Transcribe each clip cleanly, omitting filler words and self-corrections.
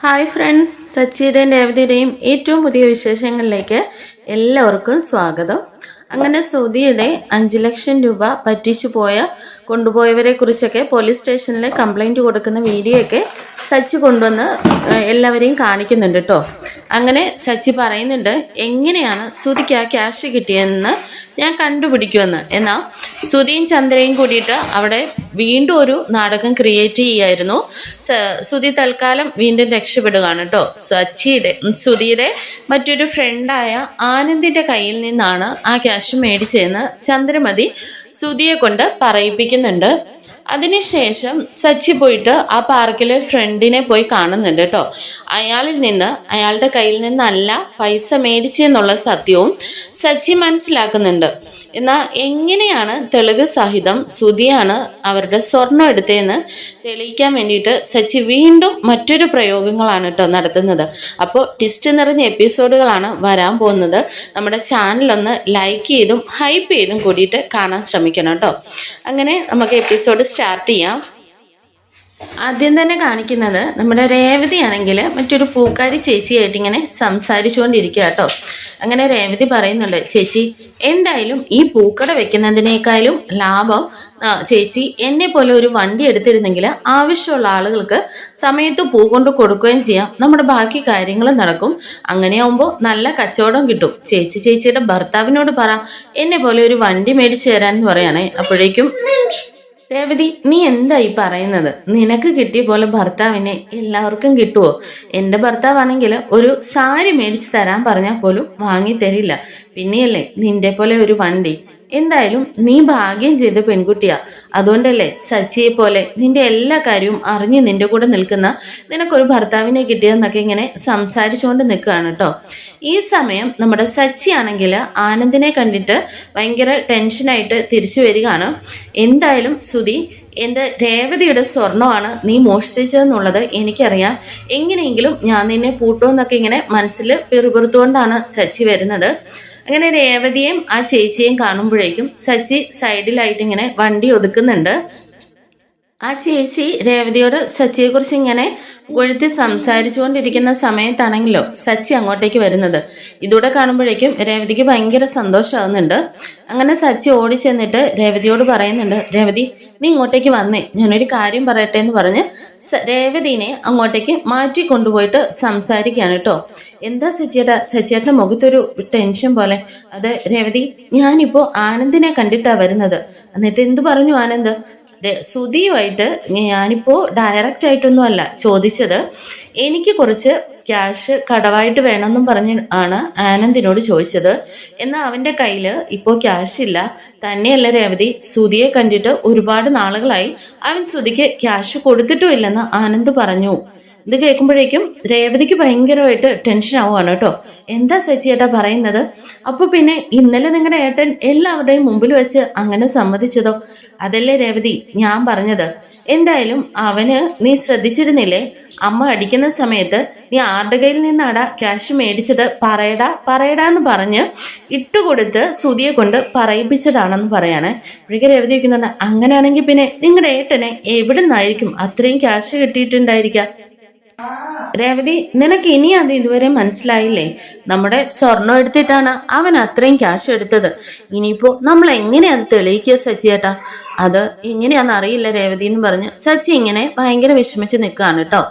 Hi friends, സച്ചിയുടെയും രേവതിയുടെയും ഏറ്റവും പുതിയ വിശേഷങ്ങളിലേക്ക് എല്ലാവർക്കും സ്വാഗതം. അങ്ങനെ സുധിയുടെ 5 ലക്ഷം രൂപ പറ്റിച്ചു കൊണ്ടുപോയവരെ കുറിച്ചൊക്കെ പോലീസ് സ്റ്റേഷനിൽ കംപ്ലൈൻറ്റ് കൊടുക്കുന്ന വീഡിയോ ഒക്കെ സച്ചി കൊണ്ടുവന്ന് എല്ലാവരെയും കാണിക്കുന്നുണ്ട് കേട്ടോ. അങ്ങനെ സച്ചി പറയുന്നുണ്ട് എങ്ങനെയാണ് സുധിക്ക് ആ ക്യാഷ് കിട്ടിയതെന്ന് ഞാൻ കണ്ടുപിടിക്കുമെന്ന്. എന്നാൽ സുധിയും ചന്ദ്രയും കൂടിയിട്ട് അവിടെ വീണ്ടും ഒരു നാടകം ക്രിയേറ്റ് ചെയ്യായിരുന്നു. സുധി തൽക്കാലം വീണ്ടും രക്ഷപ്പെടുകയാണ് കേട്ടോ. സുധിയുടെ മറ്റൊരു ഫ്രണ്ടായ ആനന്ദിന്റെ കയ്യിൽ നിന്നാണ് ആ ക്യാഷ് മേടിച്ചതെന്ന് ചന്ദ്രമതി സുധിയെ കൊണ്ട് പറയിപ്പിക്കുന്നുണ്ട്. അതിനുശേഷം സച്ചി പോയിട്ട് ആ പാർക്കിലെ ഫ്രണ്ടിനെ പോയി കാണുന്നുണ്ട് കേട്ടോ. അയാളുടെ കയ്യിൽ നിന്നല്ല പൈസ മേടിച്ചെന്നുള്ള സത്യവും സച്ചി മനസ്സിലാക്കുന്നുണ്ട്. എന്നാൽ എങ്ങനെയാണ് തെളിവ് സഹിതം സുധിയാണ് അവരുടെ സ്വർണം എടുത്തതെന്ന് തെളിയിക്കാൻ വേണ്ടിയിട്ട് സച്ചി വീണ്ടും മറ്റൊരു പ്രയോഗങ്ങളാണ് കേട്ടോ നടത്തുന്നത്. അപ്പോൾ ട്വിസ്റ്റ് നിറഞ്ഞ എപ്പിസോഡുകളാണ് വരാൻ പോകുന്നത്. നമ്മുടെ ചാനലൊന്ന് ലൈക്ക് ചെയ്തും ഹൈപ്പ് ചെയ്തും കൂടിയിട്ട് കാണാൻ ശ്രമിക്കണം കേട്ടോ. അങ്ങനെ നമുക്ക് എപ്പിസോഡ് സ്റ്റാർട്ട് ചെയ്യാം. ആദ്യം തന്നെ കാണിക്കുന്നത് നമ്മുടെ രേവതി ആണെങ്കിൽ മറ്റൊരു പൂക്കാരി ചേച്ചിയായിട്ട് ഇങ്ങനെ സംസാരിച്ചുകൊണ്ടിരിക്കുക കേട്ടോ. അങ്ങനെ രേവതി പറയുന്നുണ്ട്, ചേച്ചി എന്തായാലും ഈ പൂക്കട വെക്കുന്നതിനേക്കാളും ലാഭം ചേച്ചി എന്നെ പോലെ ഒരു വണ്ടി എടുത്തിരുന്നെങ്കിൽ ആവശ്യമുള്ള ആളുകൾക്ക് സമയത്ത് പൂ കൊണ്ട് കൊടുക്കുകയും ചെയ്യാം, നമ്മുടെ ബാക്കി കാര്യങ്ങളും നടക്കും. അങ്ങനെയാവുമ്പോൾ നല്ല കച്ചവടം കിട്ടും. ചേച്ചിയുടെ ഭർത്താവിനോട് പറ എന്നെ പോലെ ഒരു വണ്ടി മേടിച്ചു തരാൻ പറയണേ. അപ്പോഴേക്കും രേവതി, നീ എന്താ ഈ പറയുന്നത്? നിനക്ക് കിട്ടിയ പോലെ ഭർത്താവിനെ എല്ലാവർക്കും കിട്ടുമോ? എൻ്റെ ഭർത്താവാണെങ്കിൽ ഒരു സാരി മേടിച്ച് തരാൻ പറഞ്ഞാൽ പോലും വാങ്ങി തരില്ല. പിന്നെയല്ലേ നിന്റെ പോലെ ഒരു വണ്ടി. എന്തായാലും നീ ഭാഗ്യം ചെയ്ത പെൺകുട്ടിയാ. അതുകൊണ്ടല്ലേ സച്ചിയെ പോലെ നിന്റെ എല്ലാ കാര്യവും അറിഞ്ഞ് നിന്റെ കൂടെ നിൽക്കുന്ന നിനക്കൊരു ഭർത്താവിനെ കിട്ടിയതെന്നൊക്കെ ഇങ്ങനെ സംസാരിച്ചുകൊണ്ട് നിൽക്കുകയാണ് കേട്ടോ. ഈ സമയം നമ്മുടെ സച്ചി ആണെങ്കിൽ ആനന്ദിനെ കണ്ടിട്ട് ഭയങ്കര ടെൻഷനായിട്ട് തിരിച്ചു വരികയാണ്. എന്തായാലും സുധി, എൻ്റെ രേവതിയുടെ സ്വർണ്ണമാണ് നീ മോഷ്ടിച്ചതെന്നുള്ളത് എനിക്കറിയാം. എങ്ങനെയെങ്കിലും ഞാൻ നിന്നെ പൂട്ടുമെന്നൊക്കെ ഇങ്ങനെ മനസ്സിൽ പിറുപിറുത്തുകൊണ്ടാണ് സച്ചി വരുന്നത്. അങ്ങനെ രേവതിയെയും ആ ചേച്ചിയെയും കാണുമ്പോഴേക്കും സച്ചി സൈഡിലായിട്ട് ഇങ്ങനെ വണ്ടി ഒതുക്കുന്നുണ്ട്. ആ ചേച്ചി രേവതിയോട് സച്ചിയെക്കുറിച്ച് ഇങ്ങനെ കൊഴുത്തി സംസാരിച്ചുകൊണ്ടിരിക്കുന്ന സമയത്താണെങ്കിലോ സച്ചി അങ്ങോട്ടേക്ക് വരുന്നത്. ഇതൂടെ കാണുമ്പോഴേക്കും രേവതിക്ക് ഭയങ്കര സന്തോഷമാകുന്നുണ്ട്. അങ്ങനെ സച്ചി ഓടി ചെന്നിട്ട് രേവതിയോട് പറയുന്നുണ്ട്, രേവതി നീ ഇങ്ങോട്ടേക്ക് വന്നേ, ഞാനൊരു കാര്യം പറയട്ടെ എന്ന് പറഞ്ഞ് രേവതിനെ അങ്ങോട്ടേക്ക് മാറ്റി കൊണ്ടുപോയിട്ട് സംസാരിക്കുകയാണ് കേട്ടോ. എന്താ സച്ചിയേട്ടൻ്റെ മുഖത്തൊരു ടെൻഷൻ പോലെ? അത് രേവതി, ഞാനിപ്പോൾ ആനന്ദിനെ കണ്ടിട്ടാണ് വരുന്നത്. എന്നിട്ട് എന്ത് പറഞ്ഞു ആനന്ദ്? സുധിയുമായിട്ട് ഞാനിപ്പോൾ ഡയറക്റ്റ് ആയിട്ടൊന്നും അല്ല ചോദിച്ചത്, എനിക്ക് കുറച്ച് ക്യാഷ് കടവായിട്ട് വേണമെന്നും പറഞ്ഞ് ആണ് ആനന്ദിനോട് ചോദിച്ചത്. എന്നാൽ അവൻ്റെ കയ്യിൽ ഇപ്പോൾ ക്യാഷ് ഇല്ല. തന്നെയല്ല രേവതി, സുധിയെ കണ്ടിട്ട് ഒരുപാട് നാളുകളായി അവൻ സുധിക്ക് ക്യാഷ് കൊടുത്തിട്ടും ഇല്ലെന്ന് ആനന്ദ് പറഞ്ഞു. ഇത് കേൾക്കുമ്പോഴേക്കും രേവതിക്ക് ഭയങ്കരമായിട്ട് ടെൻഷൻ ആവുകയാണ് കേട്ടോ. എന്താ സച്ചിയേട്ടാ പറയുന്നത്? അപ്പോൾ പിന്നെ ഇന്നലെ നിങ്ങളുടെ ഏട്ടൻ എല്ലാവരുടെയും മുമ്പിൽ വെച്ച് അങ്ങനെ സമ്മതിച്ചതോ? അതല്ലേ രേവതി ഞാൻ പറഞ്ഞത്. എന്തായാലും അവന് നീ ശ്രദ്ധിച്ചിരുന്നില്ലേ? അമ്മ അടിക്കുന്ന സമയത്ത് നീ ആരുടെ കയ്യിൽ നിന്നാടാ ക്യാഷ് മേടിച്ചത്? പറയടാന്ന് പറഞ്ഞ് ഇട്ടുകൊടുത്ത് സുധിയെ കൊണ്ട് പറയിപ്പിച്ചതാണെന്ന് പറയാനേ. ഇപ്പോഴേക്കും രേവതി വയ്ക്കുന്നുണ്ട്, അങ്ങനെയാണെങ്കിൽ പിന്നെ നിങ്ങളുടെ ഏട്ടനെ എവിടെ നിന്നായിരിക്കും അത്രയും ക്യാഷ് കിട്ടിയിട്ടുണ്ടായിരിക്കുക? രേവതി, നിനക്ക് ഇനി അത് ഇതുവരെ മനസ്സിലായില്ലേ? നമ്മുടെ സ്വർണം എടുത്തിട്ടാണ് അവൻ അത്രയും ക്യാഷ് എടുത്തത്. ഇനിയിപ്പോ നമ്മൾ എങ്ങനെയാ അത് തെളിയിക്കുക സച്ചിയേട്ടാ? അത് എങ്ങനെയാണെന്ന് അറിയില്ല രേവതി എന്ന് പറഞ്ഞ് സച്ചി ഇങ്ങനെ ഭയങ്കര വിഷമിച്ച് നിൽക്കുകയാണ് കേട്ടോ.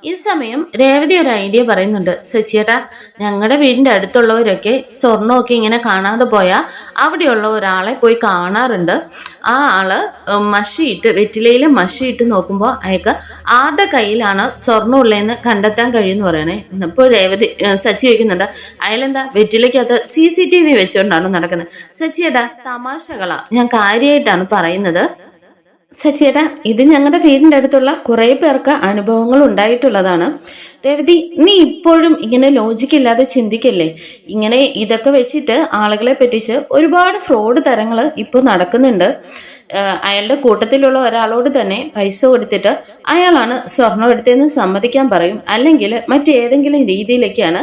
ഈ സമയം രേവതി ഒരു ഐഡിയ പറയുന്നുണ്ട്, സച്ചിയേട്ടാ ഞങ്ങളുടെ വീടിൻ്റെ അടുത്തുള്ളവരൊക്കെ സ്വർണ്ണമൊക്കെ ഇങ്ങനെ കാണാതെ പോയാൽ അവിടെയുള്ള ഒരാളെ പോയി കാണാറുണ്ട്. ആ ആള് വെറ്റിലയിൽ മഷിയിട്ട് നോക്കുമ്പോൾ അയാൾക്ക് ആരുടെ കയ്യിലാണ് സ്വർണ്ണം ഉള്ളതെന്ന് കണ്ടെത്താൻ കഴിയുമെന്ന് പറയണേ. ഇപ്പോൾ സച്ചി ചോദിക്കുന്നുണ്ട്, അയാളെന്താ വെറ്റിലയ്ക്കകത്ത് CCTV വെച്ചുകൊണ്ടാണോ നടക്കുന്നത്? സച്ചിയേട്ടാ തമാശകളാ, ഞാൻ കാര്യമായിട്ടാണ് പറയുന്നത്. സച്ചിയേട്ടാ ഇത് ഞങ്ങളുടെ വീടിൻ്റെ അടുത്തുള്ള കുറേ പേർക്ക് അനുഭവങ്ങൾ ഉണ്ടായിട്ടുള്ളതാണ്. രേവതി, നീ ഇപ്പോഴും ഇങ്ങനെ ലോജിക്കില്ലാതെ ചിന്തിക്കല്ലേ. ഇങ്ങനെ ഇതൊക്കെ വെച്ചിട്ട് ആളുകളെ പറ്റിച്ച് ഒരുപാട് ഫ്രോഡ് തരങ്ങൾ ഇപ്പോൾ നടക്കുന്നുണ്ട്. അയാളുടെ കൂട്ടത്തിലുള്ള ഒരാളോട് തന്നെ പൈസ കൊടുത്തിട്ട് അയാളാണ് സ്വർണം എടുത്തതെന്ന് സമ്മതിക്കാൻ പറയും. അല്ലെങ്കിൽ മറ്റേതെങ്കിലും രീതിയിലേക്കാണ്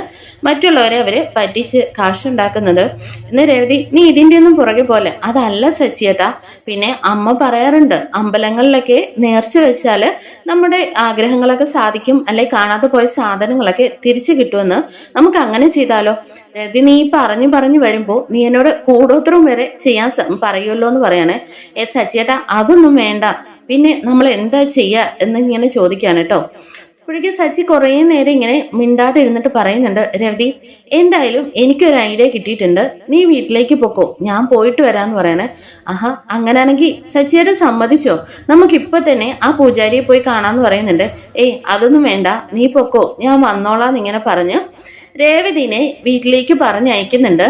മറ്റുള്ളവരെ അവരെ പറ്റിച്ച് കാശുണ്ടാക്കുന്നത്. എന്ന് രേവതി, നീ ഇതിൻ്റെ ഒന്നും പുറകെ പോലെ. അതല്ല സച്ചിയേട്ടാ, പിന്നെ അമ്മ പറയാറുണ്ട് അമ്പലങ്ങളിലൊക്കെ നേർച്ച വെച്ചാൽ നമ്മുടെ ആഗ്രഹങ്ങളൊക്കെ സാധിക്കും, അല്ലെ കാണാതെ പോയ സാധനങ്ങളൊക്കെ തിരിച്ചു കിട്ടുമെന്ന്. നമുക്ക് അങ്ങനെ ചെയ്താലോ? രതി, നീ പറഞ്ഞു വരുമ്പോ നീ എന്നോട് കൂടോത്രം വരെ ചെയ്യാൻ പറയുമല്ലോ എന്ന് പറയണേ. സച്ചിയേട്ടാ, അതൊന്നും വേണ്ട, പിന്നെ നമ്മൾ എന്താ ചെയ്യാ എന്ന് ഇങ്ങനെ ചോദിക്കാണ് കേട്ടോ. അപ്പോഴേക്കും സച്ചി കുറേ നേരം ഇങ്ങനെ മിണ്ടാതെ ഇരുന്നിട്ട് പറയുന്നുണ്ട്, രവതി, എന്തായാലും എനിക്കൊരു ഐഡിയ കിട്ടിയിട്ടുണ്ട്, നീ വീട്ടിലേക്ക് പൊക്കോ, ഞാൻ പോയിട്ട് വരാന്ന് പറയണേ. ആഹാ, അങ്ങനെയാണെങ്കിൽ സച്ചിയേട്ടൻ സമ്മതിച്ചോ? നമുക്കിപ്പൊ തന്നെ ആ പൂജാരിയെ പോയി കാണാന്ന് പറയുന്നുണ്ട്. അതൊന്നും വേണ്ട, നീ പൊക്കോ, ഞാൻ വന്നോളാന്ന് ഇങ്ങനെ പറഞ്ഞ് രേവതിനെ വീട്ടിലേക്ക് പറഞ്ഞയക്കുന്നുണ്ട്.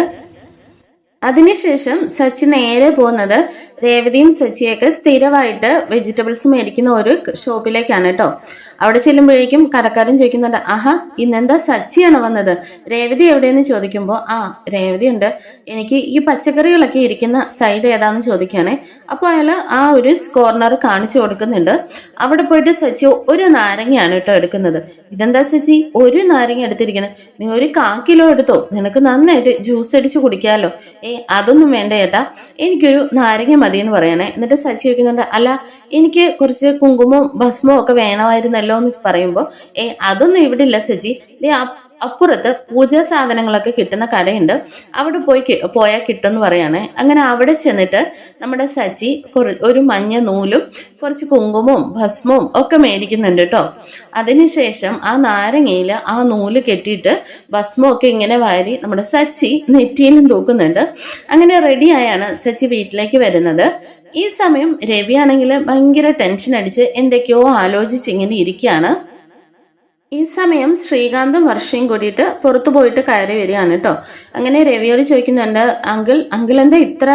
അതിനുശേഷം സച്ചി നേരെ പോകുന്നത് രേവതിയും സച്ചിയൊക്കെ സ്ഥിരമായിട്ട് വെജിറ്റബിൾസ് മേടിക്കുന്ന ഒരു ഷോപ്പിലേക്കാണ് കേട്ടോ. അവിടെ ചെല്ലുമ്പോഴേക്കും കടക്കാരൻ ചോദിക്കുന്നുണ്ട്, ആഹാ, ഇന്നെന്താ സച്ചിയാണോ വന്നത്? രേവതി എവിടെയെന്ന് ചോദിക്കുമ്പോൾ, രേവതി ഉണ്ട്, എനിക്ക് ഈ പച്ചക്കറികളൊക്കെ ഇരിക്കുന്ന സൈഡ് ഏതാന്ന് ചോദിക്കുകയാണെ. അപ്പോൾ അയാൾ ആ ഒരു കോർണർ കാണിച്ചു കൊടുക്കുന്നുണ്ട്. അവിടെ പോയിട്ട് സച്ചി ഒരു നാരങ്ങയാണ് കേട്ടോ എടുക്കുന്നത്. ഇതെന്താ സച്ചി ഒരു നാരങ്ങ എടുത്തിരിക്കുന്നത്? നീ ഒരു 1/4 കിലോ എടുത്തോ, നിനക്ക് നന്നായിട്ട് ജ്യൂസ് അടിച്ച് കുടിക്കാമല്ലോ. അതൊന്നും വേണ്ട ഏട്ടാ, എനിക്കൊരു നാരങ്ങ മതിയെന്ന് പറയണേ. എന്നിട്ട് സച്ചി ചോദിക്കുന്നുണ്ട്, അല്ല, എനിക്ക് കുറച്ച് കുങ്കുമവും ഭസ്മവും ഒക്കെ വേണമായിരുന്നല്ലോ എന്ന് പറയുമ്പോൾ, അതൊന്നും ഇവിടെ ഇല്ല സച്ചി, അപ്പുറത്ത് പൂജാ സാധനങ്ങളൊക്കെ കിട്ടുന്ന കടയുണ്ട്, അവിടെ പോയാൽ കിട്ടുമെന്ന് പറയാണ്. അങ്ങനെ അവിടെ ചെന്നിട്ട് നമ്മുടെ സച്ചി ഒരു മഞ്ഞ നൂലും കുറച്ച് കുങ്കുമവും ഭസ്മവും ഒക്കെ മേടിക്കുന്നുണ്ട് കേട്ടോ. അതിനുശേഷം ആ നാരങ്ങയിൽ ആ നൂല് കെട്ടിയിട്ട് ഭസ്മമൊക്കെ ഇങ്ങനെ വാരി നമ്മുടെ സച്ചി നെറ്റിയിലും തൂക്കുന്നുണ്ട്. അങ്ങനെ റെഡിയായാണ് സച്ചി വീട്ടിലേക്ക് വരുന്നത്. ഈ സമയം രവി ആണെങ്കിൽ ഭയങ്കര ടെൻഷൻ അടിച്ച് എന്തൊക്കെയോ ആലോചിച്ച് ഇങ്ങനെ ഇരിക്കുകയാണ്. ഈ സമയം ശ്രീകാന്തും വർഷയും കൂടിയിട്ട് പുറത്തു പോയിട്ട് കയറി വരികയാണ് കേട്ടോ. അങ്ങനെ രവിയോട് ചോദിക്കുന്നുണ്ട്, അങ്കിൾ എന്താ ഇത്ര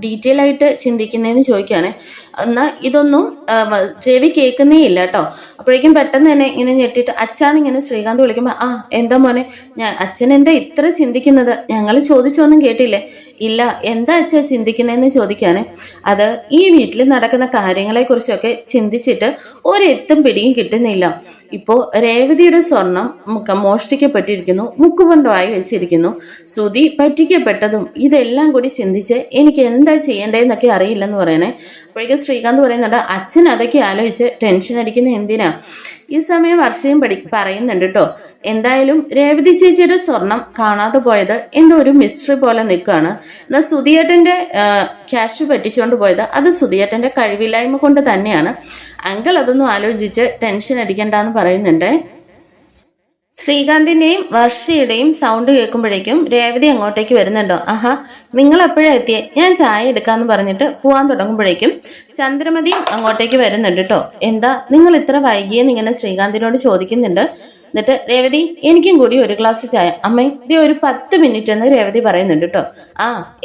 ഡീറ്റെയിൽ ആയിട്ട് ചിന്തിക്കുന്നതെന്ന് ചോദിക്കുകയാണ്. എന്നാൽ ഇതൊന്നും രവി കേൾക്കുന്നേ ഇല്ല കേട്ടോ. അപ്പോഴേക്കും പെട്ടെന്ന് തന്നെ ഇങ്ങനെ ഞെട്ടിയിട്ട് അച്ഛാന്നിങ്ങനെ ശ്രീകാന്ത് വിളിക്കുമ്പോൾ, എന്താ മോനെ, അച്ഛൻ എന്താ ഇത്ര ചിന്തിക്കുന്നത്? ഞങ്ങൾ ചോദിച്ചൊന്നും കേട്ടില്ലേ? ഇല്ല, എന്താ അച്ഛാ ചിന്തിക്കുന്നതെന്ന് ചോദിക്കാണ്. അത് ഈ വീട്ടിൽ നടക്കുന്ന കാര്യങ്ങളെക്കുറിച്ചൊക്കെ ചിന്തിച്ചിട്ട് ഒരെത്തും പിടിയും കിട്ടുന്നില്ല. ഇപ്പോൾ രേവതിയുടെ സ്വർണം മോഷ്ടിക്കപ്പെട്ടിരിക്കുന്നു, മുക്കുകൊണ്ടുമായി വെച്ചിരിക്കുന്നു, സുധി പറ്റിക്കപ്പെട്ടതും ഇതെല്ലാം കൂടി ചിന്തിച്ച് എനിക്ക് എന്താ ചെയ്യേണ്ടതെന്നൊക്കെ അറിയില്ലെന്ന് പറയണേ. അപ്പോഴേക്കും ശ്രീകാന്ത് പറയുന്നുണ്ട്, അച്ഛൻ അതൊക്കെ ആലോചിച്ച് ടെൻഷൻ അടിക്കുന്ന എന്തിനാ? ഈ സമയം വർഷയും പറയുന്നുണ്ട് കേട്ടോ, എന്തായാലും രേവതി ചേച്ചിയുടെ സ്വർണം കാണാതെ പോയത് എന്തോ ഒരു മിസ്റ്ററി പോലെ നിൽക്കുകയാണ്. എന്നാൽ സുധിയേട്ടൻ്റെ ക്യാഷ് പറ്റിച്ചുകൊണ്ട് പോയത് അത് സുധിയേട്ടൻ്റെ കഴിവില്ലായ്മ കൊണ്ട് തന്നെയാണ്. അങ്കിൾ അതൊന്നും ആലോചിച്ച് ടെൻഷൻ അടിക്കണ്ടെന്ന് പറയുന്നുണ്ട്. ശ്രീകാന്തിന്റെയും വർഷയുടെയും സൗണ്ട് കേൾക്കുമ്പോഴേക്കും രേവതി അങ്ങോട്ടേക്ക് വരുന്നുണ്ടോ. ആഹാ, നിങ്ങൾ എപ്പോഴാ എത്തിയേ? ഞാൻ ചായ എടുക്കാന്ന് പറഞ്ഞിട്ട് പോവാൻ തുടങ്ങുമ്പോഴേക്കും ചന്ദ്രമതിയും അങ്ങോട്ടേക്ക് വരുന്നുണ്ട് കേട്ടോ. എന്താ നിങ്ങൾ ഇത്ര വൈകിയെന്ന് ഇങ്ങനെ ശ്രീകാന്തിനോട് ചോദിക്കുന്നുണ്ട്. എന്നിട്ട് രേവതി, എനിക്കും കൂടി ഒരു ഗ്ലാസ് ചായ. അമ്മേ, ഇത് ഒരു 10 മിനിറ്റ് എന്ന് രേവതി പറയുന്നുണ്ട് കേട്ടോ.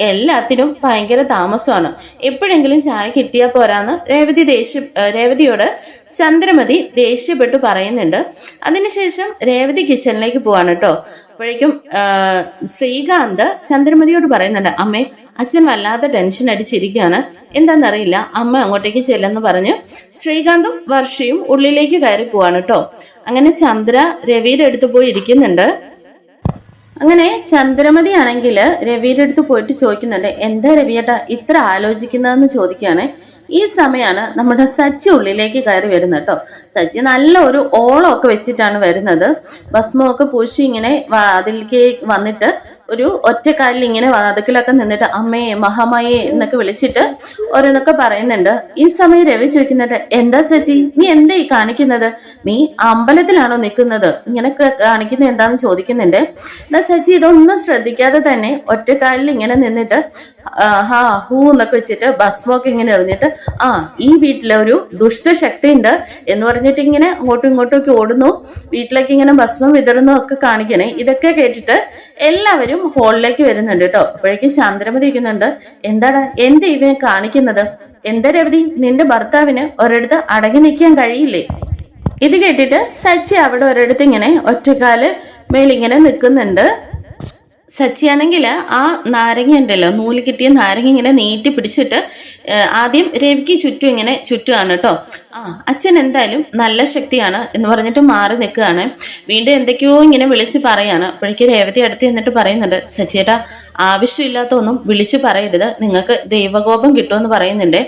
എല്ലാത്തിനും ഭയങ്കര താമസമാണ്, എപ്പോഴെങ്കിലും ചായ കിട്ടിയാൽ പോരാന്ന് രേവതിയോട് ചന്ദ്രമതി ദേഷ്യപ്പെട്ട് പറയുന്നുണ്ട്. അതിനുശേഷം രേവതി കിച്ചണിലേക്ക് പോവാണ് കേട്ടോ. അപ്പോഴേക്കും ശ്രീകാന്ത് ചന്ദ്രമതിയോട് പറയുന്നുണ്ട്, അമ്മേ, അച്ഛൻ വല്ലാതെ ടെൻഷൻ അടിച്ചിരിക്കുകയാണ്, എന്താണെന്നറിയില്ല, അമ്മ അങ്ങോട്ടേക്ക് ചെല്ലെന്ന് പറഞ്ഞ് ശ്രീകാന്തും വർഷയും ഉള്ളിലേക്ക് കയറി പോവാണ് കേട്ടോ. അങ്ങനെ ചന്ദ്ര രവിയുടെ അടുത്ത് പോയി ഇരിക്കുന്നുണ്ട്. അങ്ങനെ ചന്ദ്രമതി ആണെങ്കിൽ രവിയുടെ അടുത്ത് പോയിട്ട് ചോദിക്കുന്നുണ്ട്, എന്താ രവിയേട്ടാ ഇത്ര ആലോചിക്കുന്നതെന്ന് ചോദിക്കുകയാണ്. ഈ സമയമാണ് നമ്മുടെ സച്ചി ഉള്ളിലേക്ക് കയറി വരുന്നത് കേട്ടോ. സച്ചി നല്ല ഒരു ഓളമൊക്കെ വെച്ചിട്ടാണ് വരുന്നത്. ഭസ്മമൊക്കെ പൂശി ഇങ്ങനെ അതിലേക്ക് വന്നിട്ട് ഒരു ഒറ്റക്കാലിൽ ഇങ്ങനെ വതക്കിലൊക്കെ നിന്നിട്ട് അമ്മേ മഹാമായേ എന്നൊക്കെ വിളിച്ചിട്ട് ഓരോന്നൊക്കെ പറയുന്നുണ്ട്. ഈ സമയം രവി ചോദിക്കുന്നുണ്ട്, എന്താ സച്ചി നീ എന്താ ഈ കാണിക്കുന്നത്? നീ അമ്പലത്തിലാണോ നിൽക്കുന്നത്? ഇങ്ങനെയൊക്കെ കാണിക്കുന്നത് എന്താന്ന് ചോദിക്കുന്നുണ്ട്. എന്നാ സച്ചി ഇതൊന്നും ശ്രദ്ധിക്കാതെ തന്നെ ഒറ്റക്കാലിൽ ഇങ്ങനെ നിന്നിട്ട് ഹൂ എന്നൊക്കെ വെച്ചിട്ട് ഭസ്മൊക്കെ ഇങ്ങനെ എറിഞ്ഞിട്ട് ഈ വീട്ടിലെ ഒരു ദുഷ്ടശക്തി ഉണ്ട് എന്ന് പറഞ്ഞിട്ട് ഇങ്ങനെ അങ്ങോട്ടും ഇങ്ങോട്ടും ഒക്കെ ഓടുന്നു, വീട്ടിലേക്ക് ഇങ്ങനെ ഭസ്മം വിതറുന്നു ഒക്കെ കാണിക്കണേ. ഇതൊക്കെ കേട്ടിട്ട് എല്ലാവരും ഹോളിലേക്ക് വരുന്നുണ്ട് കേട്ടോ. അപ്പോഴേക്കും ചന്ദ്രമതി ഇരിക്കുന്നുണ്ട്, എന്താടാ എന്താ ഇവനെ കാണിക്കുന്നത്? എന്താ രവതി, നിന്റെ ഭർത്താവിന് ഒരിടത്ത് അടങ്ങി നിൽക്കാൻ കഴിയില്ലേ? ഇത് കേട്ടിട്ട് സച്ചി അവിടെ ഒരിടത്ത് ഇങ്ങനെ ഒറ്റക്കാല് മേലിങ്ങനെ നിൽക്കുന്നുണ്ട്. സച്ചിയാണെങ്കിൽ ആ നാരങ്ങ ഉണ്ടല്ലോ, നൂല് കിട്ടിയ നാരങ്ങ ഇങ്ങനെ നീട്ടി പിടിച്ചിട്ട് ആദ്യം രവിക്ക് ചുറ്റും ഇങ്ങനെ ചുറ്റുമാണ് കേട്ടോ. അച്ഛൻ എന്തായാലും നല്ല ശക്തിയാണ് എന്ന് പറഞ്ഞിട്ട് മാറി നിൽക്കുകയാണ്. വീണ്ടും എന്തൊക്കെയോ ഇങ്ങനെ വിളിച്ച് പറയാണ്. അപ്പോഴേക്ക് രേവതി അടുത്ത് എന്നിട്ട് പറയുന്നുണ്ട്, സച്ചിയേട്ടാ ആവശ്യമില്ലാത്ത ഒന്നും വിളിച്ചു പറയരുത്, നിങ്ങൾക്ക് ദൈവകോപം കിട്ടുമെന്ന് പറയുന്നുണ്ട്.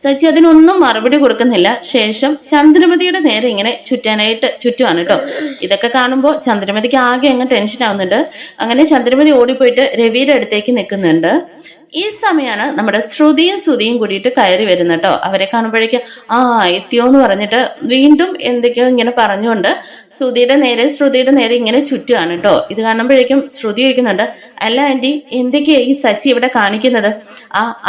സച്ചി അതിനൊന്നും മറുപടി കൊടുക്കുന്നില്ല. ശേഷം ചന്ദ്രമതിയുടെ നേരെ ഇങ്ങനെ ചുറ്റുവാണ് കേട്ടോ. ഇതൊക്കെ കാണുമ്പോൾ ചന്ദ്രമതിക്ക് ആകെ അങ്ങ് ടെൻഷൻ ആവുന്നുണ്ട്. അങ്ങനെ ചന്ദ്രമതി ഓടിപ്പോയിട്ട് രവിയുടെ അടുത്തേക്ക് നിൽക്കുന്നുണ്ട്. ഈ സമയമാണ് നമ്മുടെ ശ്രുതിയും കൂടിയിട്ട് കയറി വരുന്നത് കേട്ടോ. അവരെ കാണുമ്പോഴേക്കും എത്തിയോ എന്ന് പറഞ്ഞിട്ട് വീണ്ടും എന്തൊക്കെയോ ഇങ്ങനെ പറഞ്ഞുകൊണ്ട് ശ്രുതിയുടെ നേരെ ഇങ്ങനെ ചുറ്റുകയാണ് കേട്ടോ. ഇത് കാണുമ്പോഴേക്കും ശ്രുതി ചോദിക്കുന്നുണ്ട്, അല്ല ആന്റി എന്തൊക്കെയാ ഈ സച്ചി ഇവിടെ കാണിക്കുന്നത്?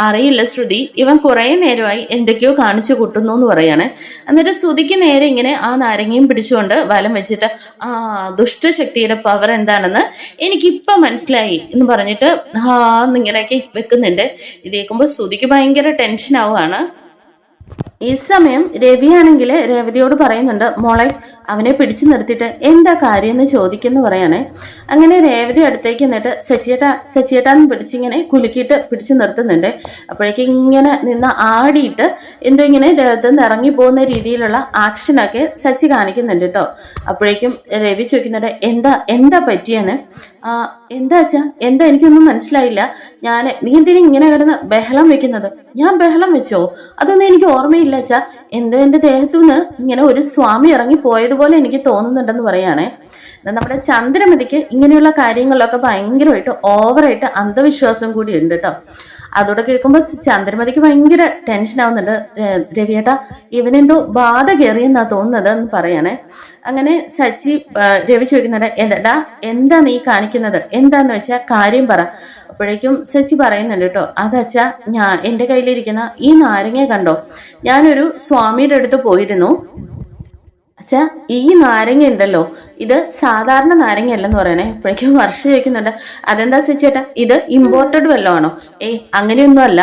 അറിയില്ല ശ്രുതി, ഇവൻ കുറെ നേരമായി എന്തൊക്കെയോ കാണിച്ചു കൂട്ടുന്നു എന്ന് പറയാണ്. എന്നിട്ട് ശ്രുതിക്ക് നേരെ ഇങ്ങനെ ആ നാരങ്ങയും പിടിച്ചുകൊണ്ട് വലം വെച്ചിട്ട് ദുഷ്ടശക്തിയുടെ പവർ എന്താണെന്ന് എനിക്കിപ്പം മനസ്സിലായി എന്ന് പറഞ്ഞിട്ട് ഇങ്ങനെയൊക്കെ വെക്കുന്നുണ്ട്. ഇത് കേൾക്കുമ്പോൾ ശ്രുതിക്ക് ഭയങ്കര ടെൻഷൻ ആവുകയാണ്. ഈ സമയം രവിയാണെങ്കിൽ രേവതിയോട് പറയുന്നുണ്ട്, മോളെ അവനെ പിടിച്ചു നിർത്തിയിട്ട് എന്താ കാര്യം എന്ന് ചോദിക്കുന്നു പറയാണ്. അങ്ങനെ രേവതി അടുത്തേക്ക് എന്നിട്ട് സച്ചിയേട്ടാന്ന് പിടിച്ചിങ്ങനെ കുലുക്കിയിട്ട് പിടിച്ചു നിർത്തുന്നുണ്ട്. അപ്പോഴേക്കും ഇങ്ങനെ നിന്ന് ആടിയിട്ട് എന്തോ ഇങ്ങനെ ദേഹത്ത് നിന്ന് ഇറങ്ങി പോകുന്ന രീതിയിലുള്ള ആക്ഷനൊക്കെ സച്ചി കാണിക്കുന്നുണ്ട് കേട്ടോ. അപ്പോഴേക്കും രവി ചോദിക്കുന്നുണ്ട്, എന്താ പറ്റിയെന്ന്. എന്താ അച്ഛാ, എന്താ എനിക്കൊന്നും മനസ്സിലായില്ല. നീ എന്തിനാ ഇങ്ങനെ കിടന്ന് ബഹളം വെക്കുന്നത്? ഞാൻ ബഹളം വെച്ചോ? അതൊന്നും എനിക്ക് ഓർമ്മയില്ല അച്ഛാ. എന്തോ എന്റെ ദേഹത്തുനിന്ന് ഇങ്ങനെ ഒരു സ്വാമി ഇറങ്ങി പോയതുപോലെ എനിക്ക് തോന്നുന്നുണ്ടെന്ന് പറയാണേ. നമ്മുടെ ചന്ദ്രമതിക്ക് ഇങ്ങനെയുള്ള കാര്യങ്ങളിലൊക്കെ ഭയങ്കരമായിട്ട് ഓവറായിട്ട് അന്ധവിശ്വാസം കൂടി ഉണ്ട് കേട്ടോ. അതോടെ കേൾക്കുമ്പോൾ ചന്ദ്രമതിക്ക് ഭയങ്കര ടെൻഷൻ ആവുന്നുണ്ട്. രവിയേട്ടാ ഇവനെന്തോ ബാധ കയറിയെന്നാ തോന്നുന്നത് എന്ന് പറയണേ. അങ്ങനെ രവി ചോദിക്കുന്നുണ്ട്, എന്താ നീ കാണിക്കുന്നത്? എന്താന്ന് വെച്ചാൽ കാര്യം പറ. അപ്പോഴേക്കും സച്ചി പറയുന്നുണ്ട് കേട്ടോ, അതച്ഛാ എൻ്റെ കയ്യിലിരിക്കുന്ന ഈ നാരങ്ങ കണ്ടോ, ഞാനൊരു സ്വാമിയുടെ അടുത്ത് പോയിരുന്നു. അച്ഛാ ഈ നാരങ്ങ ഉണ്ടല്ലോ, ഇത് സാധാരണ നാരങ്ങ അല്ലെന്ന് പറയണേ. ഇപ്പോഴേക്കും വർഷ ചോദിക്കുന്നുണ്ട്, അതെന്താ സച്ചിയേട്ടാ ഇത് ഇമ്പോർട്ടഡ് വല്ലതും ആണോ? അങ്ങനെയൊന്നും അല്ല.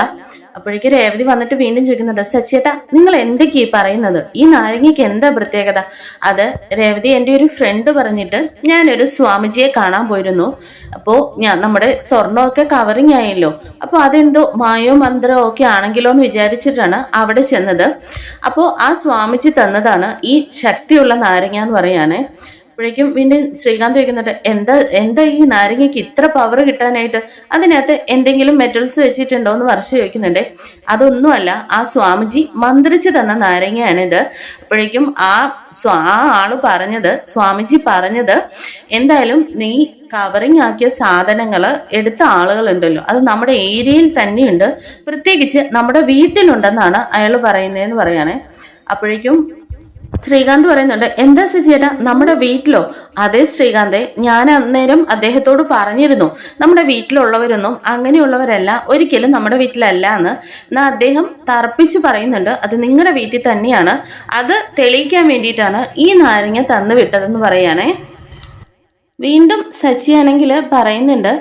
അപ്പോഴേക്ക് രേവതി വന്നിട്ട് വീണ്ടും ചോദിക്കുന്നുണ്ട്, സച്ചിയേട്ടാ നിങ്ങൾ എന്തൊക്കെയാ പറയുന്നത്? ഈ നാരങ്ങയ്ക്ക് എന്താ പ്രത്യേകത? അത് രേവതി എൻ്റെ ഒരു ഫ്രണ്ട് പറഞ്ഞിട്ട് ഞാനൊരു സ്വാമിജിയെ കാണാൻ പോയിരുന്നു. അപ്പോൾ നമ്മുടെ സ്വർണ്ണമൊക്കെ കവറിങ് ആയല്ലോ, അപ്പോൾ അതെന്തോ മായോ മന്ത്രമോ ഒക്കെ ആണെങ്കിലോ എന്ന് വിചാരിച്ചിട്ടാണ് അവിടെ ചെന്നത്. അപ്പോൾ ആ സ്വാമിജി തന്നതാണ് ഈ ശക്തിയുള്ള നാരങ്ങ എന്ന് പറയാണ്. അപ്പോഴേക്കും വീണ്ടും ശ്രീകാന്ത് ചോദിക്കുന്നുണ്ട്, എന്താ ഈ നാരങ്ങയ്ക്ക് ഇത്ര പവർ കിട്ടാനായിട്ട്? അതിനകത്ത് എന്തെങ്കിലും മെറ്റൽസ് വെച്ചിട്ടുണ്ടോ എന്ന് വർഷ ചോദിക്കുന്നുണ്ട്. അതൊന്നുമല്ല, ആ സ്വാമിജി മന്ത്രിച്ചു തന്ന നാരങ്ങയാണിത്. അപ്പോഴേക്കും ആ ആള് സ്വാമിജി പറഞ്ഞത് എന്തായാലും നീ കവറിങ് ആക്കിയ സാധനങ്ങൾ എടുത്ത ആളുകളുണ്ടല്ലോ, അത് നമ്മുടെ ഏരിയയിൽ തന്നെയുണ്ട്, പ്രത്യേകിച്ച് നമ്മുടെ വീട്ടിലുണ്ടെന്നാണ് അയാൾ പറയുന്നതെന്ന് പറയാണ്. അപ്പോഴേക്കും ശ്രീകാന്ത് പറയുന്നുണ്ട്, എന്താ സച്ചിയേട്ടാ നമ്മുടെ വീട്ടിലോ? അതെ ശ്രീകാന്തെ, ഞാൻ അന്നേരം അദ്ദേഹത്തോട് പറഞ്ഞിരുന്നു നമ്മുടെ വീട്ടിലുള്ളവരൊന്നും അങ്ങനെയുള്ളവരല്ല, ഒരിക്കലും നമ്മുടെ വീട്ടിലല്ല എന്ന്. എന്നാൽ അദ്ദേഹം തർപ്പിച്ചു പറയുന്നുണ്ട് അത് നിങ്ങളുടെ വീട്ടിൽ തന്നെയാണ്, അത് തെളിയിക്കാൻ വേണ്ടിയിട്ടാണ് ഈ നാരങ്ങ തന്നു വിട്ടതെന്ന് പറയാനേ. വീണ്ടും സച്ചിയാണെങ്കിൽ പറയുന്നുണ്ട്,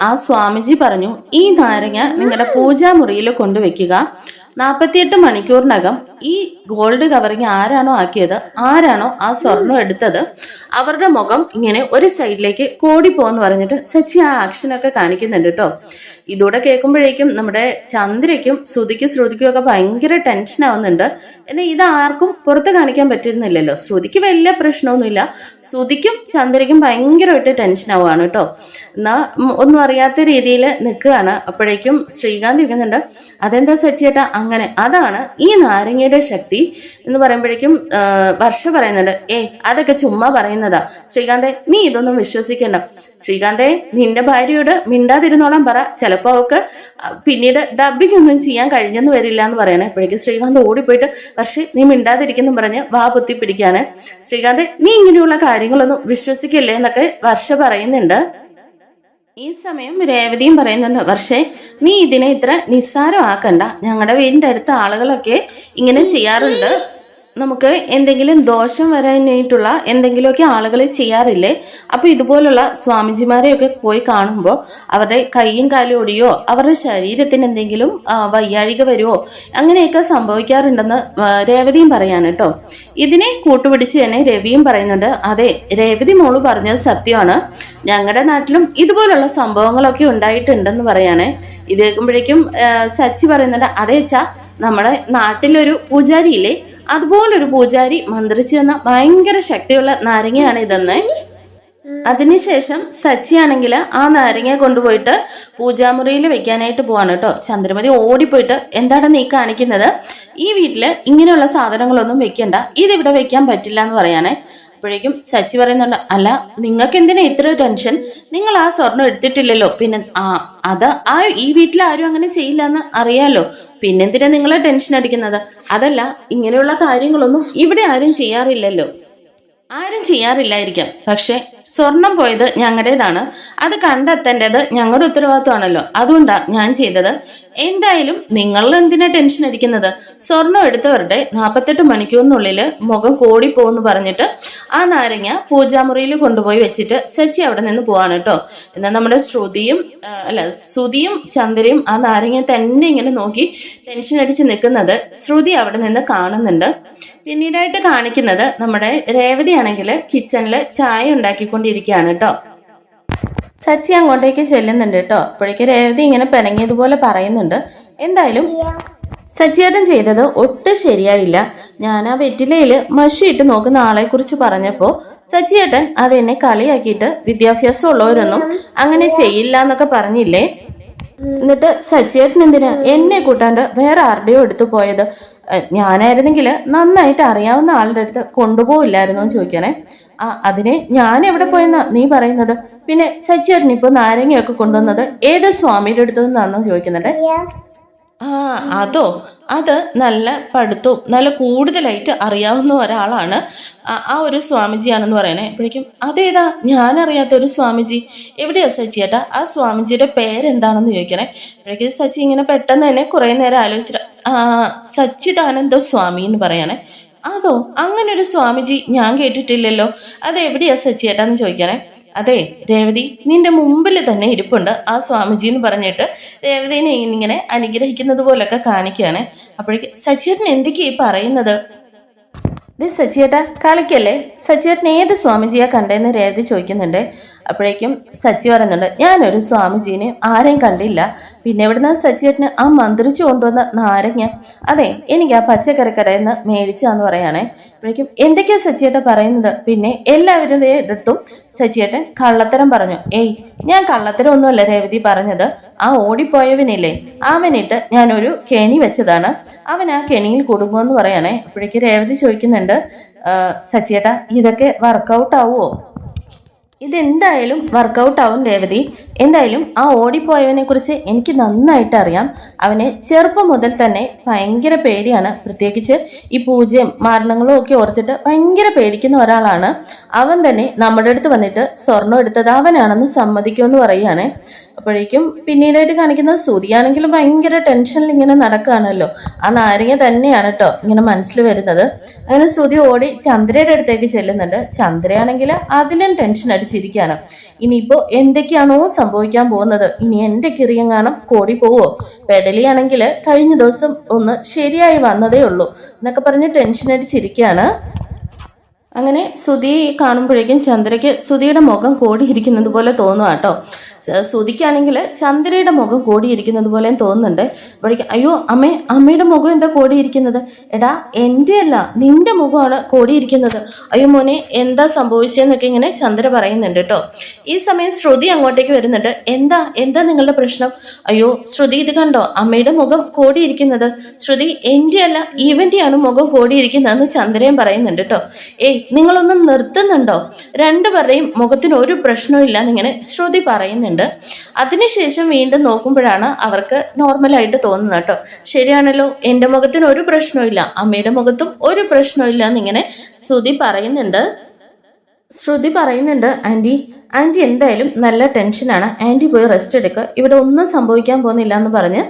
ആ സ്വാമിജി പറഞ്ഞു ഈ നാരങ്ങ നിങ്ങളുടെ പൂജാമുറിയിൽ കൊണ്ടുവയ്ക്കുക, 48 മണിക്കൂറിനകം ഈ ഗോൾഡ് കവറിങ് ആരാണോ ആക്കിയത്, ആരാണോ ആ സ്വർണം എടുത്തത്, അവരുടെ മുഖം ഇങ്ങനെ ഒരു സൈഡിലേക്ക് കോടിപ്പോന്ന് പറഞ്ഞിട്ട് സച്ചി ആ ആക്ഷനൊക്കെ കാണിക്കുന്നുണ്ട് കേട്ടോ. ഇതൂടെ കേൾക്കുമ്പോഴേക്കും നമ്മുടെ ചന്ദ്രയ്ക്കും ശ്രുതിക്കും ഒക്കെ ഭയങ്കര ടെൻഷൻ ആവുന്നുണ്ട്. എന്നാൽ ഇത് ആർക്കും പുറത്ത് കാണിക്കാൻ പറ്റുന്നില്ലല്ലോ. ശ്രുതിക്ക് വലിയ പ്രശ്നമൊന്നുമില്ല, ശ്രുതിക്കും ചന്ദ്രയ്ക്കും ഭയങ്കരമായിട്ട് ടെൻഷൻ ആവുകയാണ് കേട്ടോ. എന്നാ ഒന്നും അറിയാത്ത രീതിയിൽ നിൽക്കുകയാണ്. അപ്പോഴേക്കും ശ്രീകാന്ത് ചോദിക്കുന്നുണ്ട്, അതെന്താ സച്ചിയേട്ടാ അങ്ങനെ? അതാണ് ഈ നാരങ്ങയുടെ ശക്തി എന്ന് പറയുമ്പോഴേക്കും വർഷ പറയുന്നുണ്ട്, അതൊക്കെ ചുമ്മാ പറയുന്നതാ ശ്രീകാന്തെ, നീ ഇതൊന്നും വിശ്വസിക്കണ്ട. ശ്രീകാന്തെ നിന്റെ ഭാര്യയോട് മിണ്ടാതിരുന്നോളാൻ പറ, ചിലപ്പോ അവക്ക് പിന്നീട് ഡബിങ് ഒന്നും ചെയ്യാൻ കഴിഞ്ഞെന്ന് വരില്ല എന്ന് പറയണേ. അപ്പോഴേക്കും ശ്രീകാന്ത് ഓടിപ്പോയിട്ട് വർഷേ നീ മിണ്ടാതിരിക്കുന്നു പറഞ്ഞ് വാ പൊത്തി പിടിക്കാന്. ശ്രീകാന്തെ നീ ഇങ്ങനെയുള്ള കാര്യങ്ങളൊന്നും വിശ്വസിക്കില്ലേ എന്നൊക്കെ വർഷ പറയുന്നുണ്ട്. ഈ സമയം രേവതിയും പറയുന്നുണ്ട്, വർഷേ നീ ഇതിനെ ഇത്ര നിസ്സാരമാക്കണ്ട, ഞങ്ങളുടെ വീടിന്റെ അടുത്ത ആളുകളൊക്കെ ഇങ്ങനെ ചെയ്യാറുണ്ട്, നമുക്ക് എന്തെങ്കിലും ദോഷം വരാനായിട്ടുള്ള എന്തെങ്കിലുമൊക്കെ ആളുകൾ ചെയ്യാറില്ലേ? അപ്പൊ ഇതുപോലുള്ള സ്വാമിജിമാരെയൊക്കെ പോയി കാണുമ്പോൾ അവരുടെ കൈയും കാലും ഒടിയോ അവരുടെ ശരീരത്തിന് എന്തെങ്കിലും വയ്യാഴിക വരുമോ അങ്ങനെയൊക്കെ സംഭവിക്കാറുണ്ടെന്ന് രേവതിയും പറയാണ് കേട്ടോ. ഇതിനെ കൂട്ടുപിടിച്ച് തന്നെ രവിയും പറയുന്നുണ്ട്, അതെ രേവതി മോള് പറഞ്ഞത് സത്യമാണ്, ഞങ്ങളുടെ നാട്ടിലും ഇതുപോലുള്ള സംഭവങ്ങളൊക്കെ ഉണ്ടായിട്ടുണ്ടെന്ന് പറയാണ്. ഇത് കേൾക്കുമ്പോഴേക്കും സച്ചി പറയുന്നുണ്ട്, അതേച്ചാ നമ്മുടെ നാട്ടിലൊരു പൂജാരി ഇല്ലേ, അതുപോലൊരു പൂജാരി മന്ത്രിച്ചു തന്ന ഭയങ്കര ശക്തിയുള്ള നാരങ്ങയാണ് ഇതെന്ന്. അതിനുശേഷം സച്ചിയാണെങ്കിൽ ആ നാരങ്ങ കൊണ്ടുപോയിട്ട് പൂജാമുറിയിൽ വെക്കാനായിട്ട് പോവാണ് കേട്ടോ. ചന്ദ്രമതി ഓടിപ്പോയിട്ട് എന്താണ് നീ കാണിക്കുന്നത്, ഈ വീട്ടില് ഇങ്ങനെയുള്ള സാധനങ്ങളൊന്നും വെക്കണ്ട, ഇതിവിടെ വെക്കാൻ പറ്റില്ല എന്ന് പറയാനേ. അപ്പോഴേക്കും സച്ചി പറയുന്നുണ്ട്, അല്ല നിങ്ങൾക്ക് എന്തിനാ ഇത്ര ടെൻഷൻ, നിങ്ങൾ ആ സ്വർണം എടുത്തിട്ടില്ലല്ലോ, പിന്നെ ഈ വീട്ടിൽ ആരും അങ്ങനെ ചെയ്യില്ല എന്ന് അറിയാലോ, പിന്നെന്തിനാ നിങ്ങളെ ടെൻഷൻ അടിക്കുന്നത്? അതല്ല ഇങ്ങനെയുള്ള കാര്യങ്ങളൊന്നും ഇവിടെ ആരും ചെയ്യാറില്ലല്ലോ. ആരും ചെയ്യാറില്ലായിരിക്കാം, പക്ഷെ സ്വർണം പോയത് ഞങ്ങളുടേതാണ്, അത് കണ്ടെത്തേണ്ടത് ഞങ്ങളുടെ ഉത്തരവാദിത്വമാണല്ലോ, അതുകൊണ്ടാണ് ഞാൻ ചെയ്തത്. എന്തായാലും നിങ്ങൾ എന്തിനാ ടെൻഷൻ അടിക്കുന്നത്, സ്വർണം എടുത്തവരുടെ 48 മണിക്കൂറിനുള്ളിൽ മുഖം കോടിപ്പോന്ന് പറഞ്ഞിട്ട് ആ നാരങ്ങ പൂജാമുറിയിൽ കൊണ്ടുപോയി വെച്ചിട്ട് സച്ചി അവിടെ നിന്ന് പോവാണ് കേട്ടോ. എന്നാൽ നമ്മുടെ ശ്രുതിയും ചന്ദ്രയും ആ നാരങ്ങ തന്നെ ഇങ്ങനെ നോക്കി ടെൻഷൻ അടിച്ച് നിൽക്കുന്നത് ശ്രുതി അവിടെ നിന്ന് കാണുന്നുണ്ട്. പിന്നീടായിട്ട് കാണിക്കുന്നത് നമ്മുടെ രേവതി ആണെങ്കിൽ കിച്ചണിൽ ചായ ഉണ്ടാക്കിക്കൊണ്ടിരിക്കുകയാണ് കേട്ടോ. സച്ചി അങ്ങോട്ടേക്ക് ചെല്ലുന്നുണ്ട് കേട്ടോ. അപ്പോഴേക്ക് രേവതി ഇങ്ങനെ പിണങ്ങിയതുപോലെ പറയുന്നുണ്ട്, എന്തായാലും സച്ചിയേട്ടൻ ചെയ്തത് ഒട്ടും ശരിയായില്ല, ഞാൻ ആ വെറ്റിലയിൽ മഷിയിട്ട് നോക്കുന്ന ആളെ കുറിച്ച് പറഞ്ഞപ്പോൾ സച്ചിയേട്ടൻ അതെന്നെ കളിയാക്കിയിട്ട് വിദ്യാഭ്യാസം ഉള്ളവരൊന്നും അങ്ങനെ ചെയ്യില്ല എന്നൊക്കെ പറഞ്ഞില്ലേ, എന്നിട്ട് സച്ചിയേട്ടൻ എന്തിനാ എന്നെ കൂട്ടാണ്ട് വേറെ ആരുടെയോ എടുത്തു പോയത്, ഞാനായിരുന്നെങ്കിൽ നന്നായിട്ട് അറിയാവുന്ന ആളുടെ അടുത്ത് കൊണ്ടുപോകില്ലായിരുന്നോ എന്ന് ചോദിക്കണേ. അതിനെ ഞാൻ എവിടെ പോയെന്നാ നീ പറയുന്നത്, പിന്നെ സച്ചിയേട്ടൻ ഇപ്പൊ നാരങ്ങയൊക്കെ കൊണ്ടുവന്നത് ഏത് സ്വാമിയുടെ അടുത്ത് നിന്നാന്നോ ചോദിക്കുന്നുണ്ട്. അതോ, അത് നല്ല പഠിത്തവും നല്ല കൂടുതലായിട്ട് അറിയാവുന്ന ഒരാളാണ്, ആ ഒരു സ്വാമിജിയാണെന്ന് പറയണേ. അപ്പോഴേക്കും അതേതാ ഞാനറിയാത്ത ഒരു സ്വാമിജി, എവിടെയാ സച്ചിയേട്ടാ, ആ സ്വാമിജിയുടെ പേരെന്താണെന്ന് ചോദിക്കണേ. അപ്പോഴേക്കും സച്ചി ഇങ്ങനെ പെട്ടെന്ന് തന്നെ കുറെ നേരം ആലോചിച്ചിട്ട് സച്ചിദാനന്ദ സ്വാമി എന്ന് പറയണേ. അതോ, അങ്ങനെ ഒരു സ്വാമിജി ഞാൻ കേട്ടിട്ടില്ലല്ലോ, അതെവിടെയാ സച്ചിയേട്ടാന്ന് ചോദിക്കണേ. അതെ രേവതി, നിന്റെ മുമ്പിൽ തന്നെ ഇരിപ്പുണ്ട് ആ സ്വാമിജി എന്ന് പറഞ്ഞിട്ട് രേവതിനെ ഇങ്ങനെ അനുഗ്രഹിക്കുന്നത് പോലൊക്കെ കാണിക്കുകയാണ്. അപ്പോഴേക്ക് സച്ചിയേട്ടൻ എന്തൊക്കെയാ പറയുന്നത്, സച്ചിയേട്ടാ കളിക്കല്ലേ, സച്ചിയേട്ടൻ ഏത് സ്വാമിജിയാ കണ്ടേന്ന് രേവതി ചോദിക്കുന്നുണ്ട്. അപ്പോഴേക്കും സച്ചി പറയുന്നുണ്ട്, ഞാനൊരു സ്വാമിജീനെ ആരെയും കണ്ടില്ല, പിന്നെ എവിടുന്ന സച്ചിയേട്ടന് ആ മന്ത്രിച്ചു കൊണ്ടുവന്ന നാരങ്ങ, അതെ എനിക്ക് ആ പച്ചക്കറിക്കടയിൽ നിന്ന് മേടിച്ചാന്ന് പറയാണേ. അപ്പോഴേക്കും എന്തൊക്കെയാ സച്ചിയേട്ടൻ പറയുന്നത്, പിന്നെ എല്ലാവരുടെ അടുത്തും സച്ചിയേട്ടൻ കള്ളത്തരം പറഞ്ഞു. ഏയ് ഞാൻ കള്ളത്തരം ഒന്നുമല്ല രേവതി പറഞ്ഞത്, ആ ഓടിപ്പോയവനില്ലേ അവനിട്ട് ഞാനൊരു കെണി വെച്ചതാണ്, അവൻ ആ കെണിയിൽ കുടുങ്ങുമെന്ന് പറയാണേ. അപ്പോഴേക്ക് രേവതി ചോദിക്കുന്നുണ്ട്, സച്ചിയേട്ടാ ഇതൊക്കെ വർക്കൗട്ട് ആവുമോ? ഇതെന്തായാലും വർക്കൗട്ട് ആവും രേവതി, എന്തായാലും ആ ഓടിപ്പോയവനെ കുറിച്ച് എനിക്ക് നന്നായിട്ട് അറിയാം, അവനെ ചെറുപ്പം മുതൽ തന്നെ ഭയങ്കര പേടിയാണ്, പ്രത്യേകിച്ച് ഈ പൂജയും മരണങ്ങളും ഒക്കെ ഓർത്തിട്ട് ഭയങ്കര പേടിക്കുന്ന ഒരാളാണ്. അവൻ തന്നെ നമ്മുടെ അടുത്ത് വന്നിട്ട് സ്വർണം എടുത്തത് അവനാണെന്ന് സമ്മതിക്കുമെന്ന് പറയുകയാണ്. അപ്പോഴേക്കും പിന്നീടായിട്ട് കാണിക്കുന്നത് ശ്രുതിയാണെങ്കിലും ഭയങ്കര ടെൻഷനിൽ ഇങ്ങനെ നടക്കുകയാണല്ലോ, ആ നാരങ്ങ തന്നെയാണ് കേട്ടോ ഇങ്ങനെ മനസ്സിൽ വരുന്നത്. അങ്ങനെ ശ്രുതി ഓടി ചന്ദ്രയുടെ അടുത്തേക്ക് ചെല്ലുന്നുണ്ട്. ചന്ദ്രയാണെങ്കിൽ അതിലും ടെൻഷൻ അടിച്ചിരിക്കുകയാണ്, ഇനിയിപ്പോ എന്തൊക്കെയാണോ സംഭവിക്കാൻ പോകുന്നത്, ഇനി എന്റെ കിറിയങ്ങാണം കോടി പോവോ, പെടലിയാണെങ്കിൽ കഴിഞ്ഞ ദിവസം ഒന്ന് ശരിയായി വന്നതേ ഉള്ളൂ എന്നൊക്കെ പറഞ്ഞ് ടെൻഷൻ അടിച്ചിരിക്കുകയാണ്. അങ്ങനെ ശ്രുതി കാണുമ്പോഴേക്കും ചന്ദ്രയ്ക്ക് ശ്രുതിയുടെ മുഖം കോടിയിരിക്കുന്നത് പോലെ തോന്നുക കേട്ടോ. ശ്രുതിക്കാണെങ്കിൽ ചന്ദ്രയുടെ മുഖം കോടിയിരിക്കുന്നത് പോലെയും തോന്നുന്നുണ്ട്. അപ്പോഴേക്കും അയ്യോ അമ്മയുടെ മുഖം എന്താ കോടിയിരിക്കുന്നത്, എടാ എൻ്റെ അല്ല നിന്റെ മുഖമാണ് കോടിയിരിക്കുന്നത്, അയ്യോ മോനെ എന്താ സംഭവിച്ചതെന്നൊക്കെ ഇങ്ങനെ ചന്ദ്ര പറയുന്നുണ്ട് കേട്ടോ. ഈ സമയം ശ്രുതി അങ്ങോട്ടേക്ക് വരുന്നുണ്ട്. എന്താ നിങ്ങളുടെ പ്രശ്നം? അയ്യോ ശ്രുതി ഇത് കണ്ടോ അമ്മയുടെ മുഖം കോടിയിരിക്കുന്നത്, ശ്രുതി എൻ്റെ അല്ല ഇവൻ്റെയാണ് മുഖം കോടിയിരിക്കുന്നതെന്ന് ചന്ദ്രയും പറയുന്നുണ്ട് കേട്ടോ. ഏയ് നിങ്ങളൊന്നും നിർത്തുന്നുണ്ടോ, രണ്ടുപേരുടെയും മുഖത്തിന് ഒരു പ്രശ്നവും ഇല്ല എന്നിങ്ങനെ ശ്രുതി പറയുന്നുണ്ട്. അതിനുശേഷം വീണ്ടും നോക്കുമ്പോഴാണ് അവർക്ക് നോർമലായിട്ട് തോന്നുന്നത് കേട്ടോ. ശരിയാണല്ലോ, എൻ്റെ മുഖത്തിന് ഒരു പ്രശ്നവും ഇല്ല, അമ്മയുടെ മുഖത്തും ഒരു പ്രശ്നവും ഇല്ല എന്നിങ്ങനെ ശ്രുതി പറയുന്നുണ്ട്. ആൻറ്റി ആൻറ്റി എന്തായാലും നല്ല ടെൻഷനാണ്, ആൻറ്റി പോയി റെസ്റ്റ് എടുക്കുക, ഇവിടെ ഒന്നും സംഭവിക്കാൻ പോകുന്നില്ല എന്ന് പറഞ്ഞ്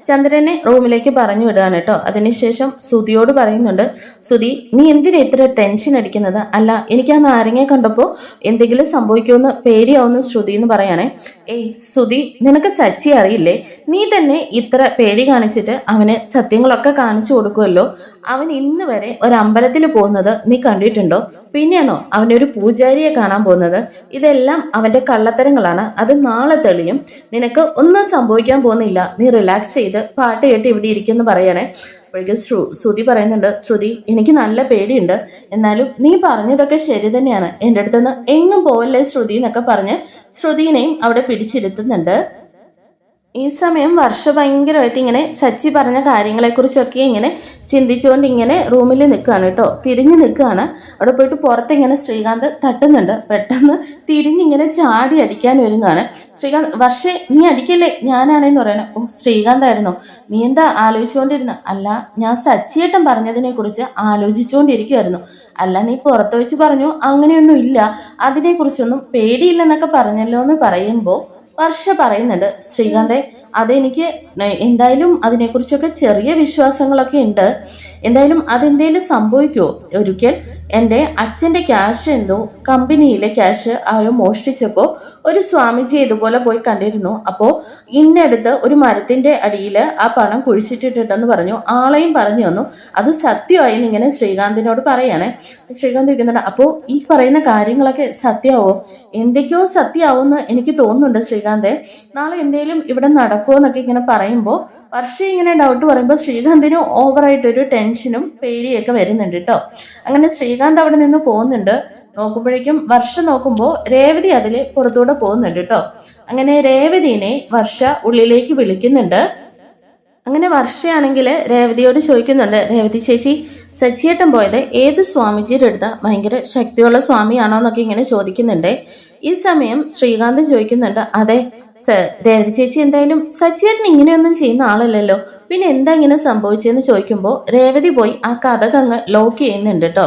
ചന്ദ്രനെ റൂമിലേക്ക് പറഞ്ഞു വിടുകയാണ് കേട്ടോ. അതിനുശേഷം സുധിയോട് പറയുന്നുണ്ട്, സുധി നീ എന്തിനാ ഇത്ര ടെൻഷൻ അടിക്കുന്നത്? അല്ല എനിക്ക് ആ നാരങ്ങയെ കണ്ടപ്പോൾ എന്തെങ്കിലും സംഭവിക്കുമെന്ന് പേടിയാവുന്നു ശ്രുതി എന്ന് പറയാനേ. ഏയ് സുധി, നിനക്ക് സച്ചി അറിയില്ലേ? നീ തന്നെ ഇത്ര പേടി കാണിച്ചിട്ട് അവന് സത്യങ്ങളൊക്കെ കാണിച്ചു കൊടുക്കുമല്ലോ. അവൻ ഇന്ന് വരെ ഒരു അമ്പലത്തിൽ പോകുന്നത് നീ കണ്ടിട്ടുണ്ടോ? പിന്നെയാണോ അവനൊരു പൂജാരിയെ കാണാൻ പോകുന്നത്? ഇതെല്ലാം അവന്റെ കള്ളത്തരങ്ങളാണ്, അത് നാളെ തെളിയും. നിനക്ക് ഒന്നും സംഭവിക്കാൻ പോകുന്നില്ല, നീ റിലാക്സ് ചെയ്ത് പാട്ട് കേട്ട് ഇവിടെ ഇരിക്കുന്നു പറയാനേ. അപ്പോഴേക്കും ശ്രുതി പറയുന്നുണ്ട്, ശ്രുതി എനിക്ക് നല്ല പേടിയുണ്ട്, എന്നാലും നീ പറഞ്ഞതൊക്കെ ശരി തന്നെയാണ്, എൻ്റെ അടുത്തുനിന്ന് എങ്ങും പോവല്ലേ ശ്രുതി എന്നൊക്കെ പറഞ്ഞ് ശ്രുതിനെയും അവിടെ പിടിച്ചിരുത്തുന്നുണ്ട്. ഈ സമയം വർഷ ഭയങ്കരമായിട്ട് ഇങ്ങനെ സച്ചി പറഞ്ഞ കാര്യങ്ങളെക്കുറിച്ചൊക്കെ ഇങ്ങനെ ചിന്തിച്ചുകൊണ്ട് ഇങ്ങനെ റൂമിൽ നിൽക്കുകയാണ് കേട്ടോ. തിരിഞ്ഞു നിൽക്കുകയാണ്. അവിടെ പോയിട്ട് പുറത്ത് ഇങ്ങനെ ശ്രീകാന്ത് തട്ടുന്നുണ്ട്. പെട്ടെന്ന് തിരിഞ്ഞിങ്ങനെ ചാടി അടിക്കാൻ വരുന്നതാണ്. ശ്രീകാന്ത്, വർഷേ നീ അടിക്കല്ലേ, ഞാനാണേന്ന് പറയണേ. ഓ ശ്രീകാന്തായിരുന്നോ, നീ എന്താ ആലോചിച്ചുകൊണ്ടിരുന്ന? അല്ല, ഞാൻ സച്ചിയേട്ടൻ പറഞ്ഞതിനെ കുറിച്ച് ആലോചിച്ചുകൊണ്ടിരിക്കുമായിരുന്നു. അല്ല, നീ പുറത്ത് വെച്ച് പറഞ്ഞു അങ്ങനെയൊന്നും ഇല്ല, അതിനെക്കുറിച്ചൊന്നും പേടിയില്ലെന്നൊക്കെ പറഞ്ഞല്ലോ എന്ന് പറയുമ്പോൾ വർഷ പറയുന്നുണ്ട്, ശ്രീകാന്തെ അതെനിക്ക് എന്തായാലും അതിനെക്കുറിച്ചൊക്കെ ചെറിയ വിശ്വാസങ്ങളൊക്കെ ഉണ്ട്. എന്തായാലും അതെന്തേലും സംഭവിക്കുമോ? ഒരിക്കൽ എൻ്റെ അച്ഛൻ്റെ ക്യാഷ് എന്തോ കമ്പനിയിലെ ക്യാഷ് ആരോ മോഷ്ടിച്ചപ്പോൾ ഒരു സ്വാമിജി ഇതുപോലെ പോയി കണ്ടിരുന്നു. അപ്പോൾ ഇന്നടുത്ത് ഒരു മരത്തിൻ്റെ അടിയിൽ ആ പണം കുഴിച്ചിട്ടിട്ടുണ്ടെന്ന് പറഞ്ഞു. ആളെയും പറഞ്ഞു തന്നു. അത് സത്യമായി ഇങ്ങനെ ശ്രീകാന്തിനോട് പറയാണ്. ശ്രീകാന്ത് ചോദിക്കുന്നുണ്ട്, അപ്പോൾ ഈ പറയുന്ന കാര്യങ്ങളൊക്കെ സത്യമാവോ? എന്തൊക്കെയോ സത്യമാവുമെന്ന് എനിക്ക് തോന്നുന്നുണ്ട് ശ്രീകാന്തെ. നാളെ എന്തേലും ഇവിടെ നടക്കുമോ എന്നൊക്കെ ഇങ്ങനെ പറയുമ്പോൾ വർഷ ഇങ്ങനെ ഡൗട്ട് പറയുമ്പോൾ ശ്രീകാന്തിന് ഓവറായിട്ടൊരു ടെൻഷനും പേടിയൊക്കെ വരുന്നുണ്ട് കേട്ടോ. അങ്ങനെ ശ്രീകാന്ത് അവിടെ നിന്ന് പോകുന്നുണ്ട്. നോക്കുമ്പോഴേക്കും വർഷ നോക്കുമ്പോൾ രേവതി അതിൽ പുറത്തൂടെ പോകുന്നുണ്ട് കേട്ടോ. അങ്ങനെ രേവതിനെ വർഷ ഉള്ളിലേക്ക് വിളിക്കുന്നുണ്ട്. അങ്ങനെ വർഷയാണെങ്കിൽ രേവതിയോട് ചോദിക്കുന്നുണ്ട്, രേവതി ചേച്ചി സച്ചിയേട്ടൻ പോയത് ഏത് സ്വാമിജിയുടെ അടുത്ത ഭയങ്കര ശക്തിയുള്ള സ്വാമിയാണോ എന്നൊക്കെ ഇങ്ങനെ ചോദിക്കുന്നുണ്ട്. ഈ സമയം ശ്രീകാന്ത് ചോദിക്കുന്നുണ്ട്, അതെ രേവതി ചേച്ചി എന്തായാലും സച്ചിയേട്ടൻ ഇങ്ങനെയൊന്നും ചെയ്യുന്ന ആളല്ലല്ലോ, പിന്നെ എന്താ ഇങ്ങനെ സംഭവിച്ചതെന്ന് ചോദിക്കുമ്പോൾ രേവതി പോയി ആ കഥകങ്ങ് ലോക്ക് ചെയ്യുന്നുണ്ട് കേട്ടോ.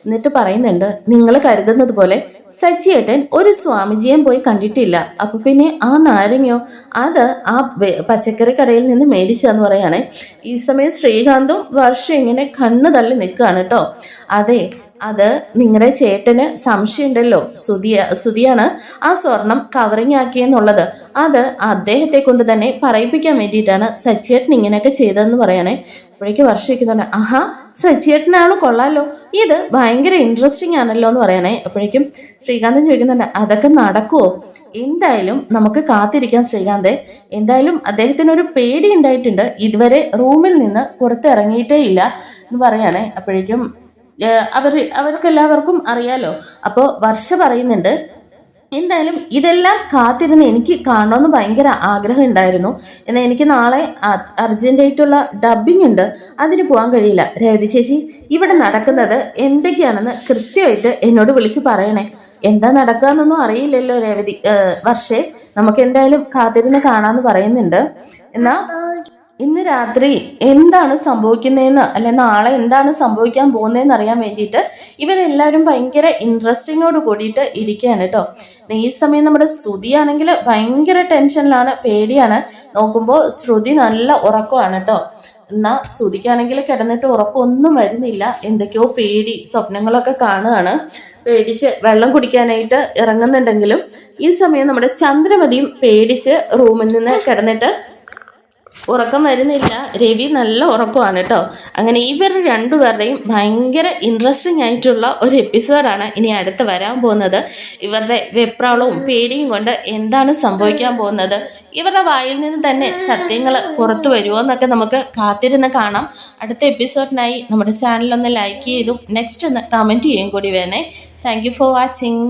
എന്നിട്ട് പറയുന്നുണ്ട്, നിങ്ങൾ കരുതുന്നത് പോലെ സച്ചിയേട്ടൻ ഒരു സ്വാമിജിയും പോയി കണ്ടിട്ടില്ല. അപ്പൊ പിന്നെ ആ നാരങ്ങയോ അത് ആ പച്ചക്കറി കടയിൽ നിന്ന് മേടിച്ചതെന്ന് പറയാണ്. ഈ സമയം ശ്രീകാന്തും വർഷം ഇങ്ങനെ കണ്ണു തള്ളി നിൽക്കുകയാണ് കേട്ടോ. അതെ, അത് നിങ്ങളുടെ ചേട്ടന് സംശയമുണ്ടല്ലോ, സുധിയാണ് ആ സ്വർണം കവറിങ് ആക്കിയെന്നുള്ളത്. അത് അദ്ദേഹത്തെ കൊണ്ട് തന്നെ പറയിപ്പിക്കാൻ വേണ്ടിയിട്ടാണ് സച്ചിയേട്ടൻ ഇങ്ങനെയൊക്കെ ചെയ്തതെന്ന് പറയണേ. അപ്പോഴേക്ക് വർഷിക്കുന്നുണ്ട്, ആഹാ സച്ചിയേട്ടനാള് കൊള്ളാലോ, ഇത് ഭയങ്കര ഇൻട്രസ്റ്റിംഗ് ആണല്ലോ എന്ന് പറയണേ. അപ്പോഴേക്കും ശ്രീകാന്തൻ ചോദിക്കുന്നുണ്ട്, അതൊക്കെ നടക്കുമോ? എന്തായാലും നമുക്ക് കാത്തിരിക്കാം ശ്രീകാന്തെ. എന്തായാലും അദ്ദേഹത്തിനൊരു പേടി ഉണ്ടായിട്ടുണ്ട്, ഇതുവരെ റൂമിൽ നിന്ന് പുറത്തിറങ്ങിയിട്ടേ ഇല്ല എന്ന് പറയണേ. അപ്പോഴേക്കും അവർക്കെല്ലാവർക്കും അറിയാലോ. അപ്പോൾ വർഷ പറയുന്നുണ്ട്, എന്തായാലും ഇതെല്ലാം കാത്തിരുന്ന് എനിക്ക് കാണണമെന്ന് ഭയങ്കര ആഗ്രഹം ഉണ്ടായിരുന്നു. എന്നാൽ എനിക്ക് നാളെ അർജന്റായിട്ടുള്ള ഡബ്ബിംഗ് ഉണ്ട്, അതിന് പോകാൻ കഴിയില്ല. രേവതി ചേച്ചി ഇവിടെ നടക്കുന്നത് എന്തൊക്കെയാണെന്ന് കൃത്യമായിട്ട് എന്നോട് വിളിച്ച് പറയണേ. എന്താ നടക്കാന്നൊന്നും അറിയില്ലല്ലോ രേവതി വർഷേ, നമുക്ക് എന്തായാലും കാത്തിരുന്ന് കാണാമെന്ന് പറയുന്നുണ്ട്. എന്നാ ഇന്ന് രാത്രി എന്താണ് സംഭവിക്കുന്നതെന്ന് അല്ലെ നാളെ എന്താണ് സംഭവിക്കാൻ പോകുന്നതെന്ന് അറിയാൻ വേണ്ടിയിട്ട് ഇവരെല്ലാവരും ഭയങ്കര ഇൻട്രസ്റ്റിങ്ങോട് കൂടിയിട്ട് ഇരിക്കുകയാണ് കേട്ടോ. ഈ സമയം നമ്മുടെ ശ്രുതിയാണെങ്കിൽ ഭയങ്കര ടെൻഷനിലാണ്, പേടിയാണ്. നോക്കുമ്പോൾ ശ്രുതി നല്ല ഉറക്കമാണ് കേട്ടോ. എന്നാൽ ശ്രുതിക്കാണെങ്കിൽ കിടന്നിട്ട് ഉറക്കമൊന്നും വരുന്നില്ല, എന്തൊക്കെയോ പേടി സ്വപ്നങ്ങളൊക്കെ കാണുകയാണ്. പേടിച്ച് വെള്ളം കുടിക്കാനായിട്ട് ഇറങ്ങുന്നുണ്ടെങ്കിലും ഈ സമയം നമ്മുടെ ചന്ദ്രമതിയും പേടിച്ച് റൂമിൽ നിന്ന് കിടന്നിട്ട് ഉറക്കം വരുന്നില്ല. രവി നല്ല ഉറക്കമാണ് കേട്ടോ. അങ്ങനെ ഇവർ രണ്ടുപേരുടെയും ഭയങ്കര ഇൻട്രസ്റ്റിംഗ് ആയിട്ടുള്ള ഒരു എപ്പിസോഡാണ് ഇനി അടുത്ത് വരാൻ പോകുന്നത്. ഇവരുടെ വെപ്രാളവും പേടിയും കൊണ്ട് എന്താണ് സംഭവിക്കാൻ പോകുന്നത്, ഇവരുടെ വായിൽ നിന്ന് തന്നെ സത്യങ്ങൾ പുറത്തു വരുമോ എന്നൊക്കെ നമുക്ക് കാത്തിരുന്ന് കാണാം. അടുത്ത എപ്പിസോഡിനായി നമ്മുടെ ചാനലൊന്ന് ലൈക്ക് ചെയ്തും നെക്സ്റ്റ് ഒന്ന് കമൻറ്റ് ചെയ്യും കൂടി വേണേ. Thank you for watching.